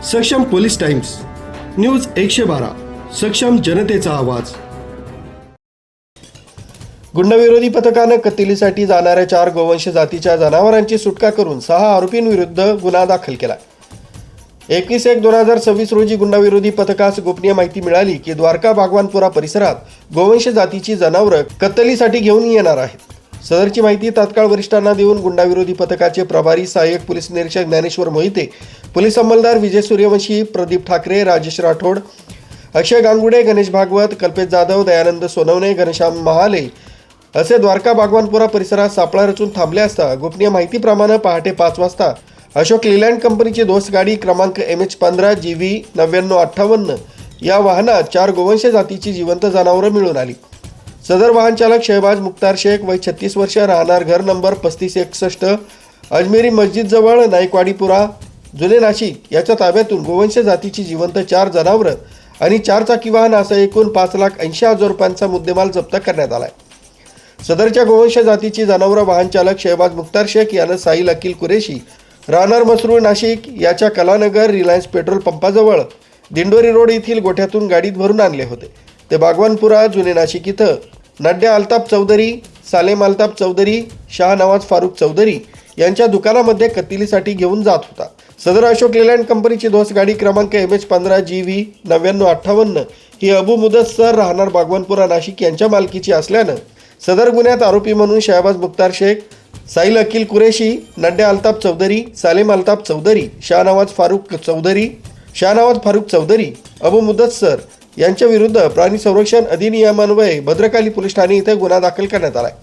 सक्षम police times, news 112, सक्षम जनतेचा आवाज। गुंडविरोधी पथकानं कत्तलीसाठी जाणाऱ्या 4 गोवंश जातीच्या जनावरांची सुटका करून 6 आरोपींविरुद्ध गुन्हा दाखल केला। 21/1/2026 रोजी गुंडाविरोधी पथकास गोपनीय माहिती मिळाली की द्वारका बागवानपुरा परिसरात गोवंश जातीची जनावरं कत्तलीसाठी घेऊन येणार आहेत। सदरची माहिती तात्काळ वरिष्ठांना देऊन गुंडाविरोधी पथकाचे प्रभारी सहाय्यक पोलीस निरीक्षक ज्ञानेश्वर मोहिते, पोलीस अंमलदार विजय सूर्यवंशी, प्रदीप ठाकरे, राजेश राठोड, अक्षय गांगुडे, गणेश भागवत, कल्पेश जाधव, दयानंद सोनवणे, घनश्याम महाले असे द्वारका बागवानपुरा परिसरात सापळा रचून थांबले असता गोपनीय माहितीप्रमाणे पहाटे 5 वाजता अशोक लेलँड कंपनीची दोस्त गाडी क्रमांक MH15 GV 9958 या वाहनात 4 गोवंश जातीची जिवंत जनावरं मिळून आली। सदर वाहन चालक शहबाज मुख्तार शेख, वय 36 वर्ष, राहणार घर नंबर 3561 अजमेरी मस्जिद जवळ नाईकवाडीपुरा, जुने नाशिक याच्या ताब्यातून गोवंश जातीची जिवंत 4 जनावरं आणि 4 चाकी वाहन असं एकूण 5,80,000 रुपयांचा मुद्देमाल जप्त करण्यात आलाय। सदरच्या गोवंश जातीची जनावरं वाहन चालक शहबाज मुख्तार शेख यानं साहिल अकील कुरेशी, राहणार मसरूळ नाशिक याच्या कलानगर रिलायन्स पेट्रोल पंपाजवळ दिंडोरी रोड येथील गोठ्यातून गाडीत भरून आणले होते। ते बागवानपुरा, जुने नाशिक इथं नड्या अल्ताफ चौधरी, सालेम अल्ताफ चौधरी, शाह नवाज फारुख चौधरी यांच्या दुकानामध्ये कत्तलीसाठी घेऊन जात होता। सदर अशोक लेलँड कंपनीची दोस्त गाडी क्रमांक MH15 GV 9958 ही अबू मुदस्सर, राहणार बागवानपुरा नाशिक यांच्या मालकीची असल्यानं सदर गुन्ह्यात आरोपी म्हणून शहबाज मुख्तार शेख, साहिल अकील कुरेशी, नड्या अल्ताफ चौधरी, सालेम अल्ताफ चौधरी, शाह नवाज फारुख चौधरी, अबू मुदस्सर यांच्या विरुद्ध प्राणी संरक्षण अधिनियमान्वये भद्रकाली पोलीस ठाणे इथे गुन्हा दाखल करण्यात आला आहे।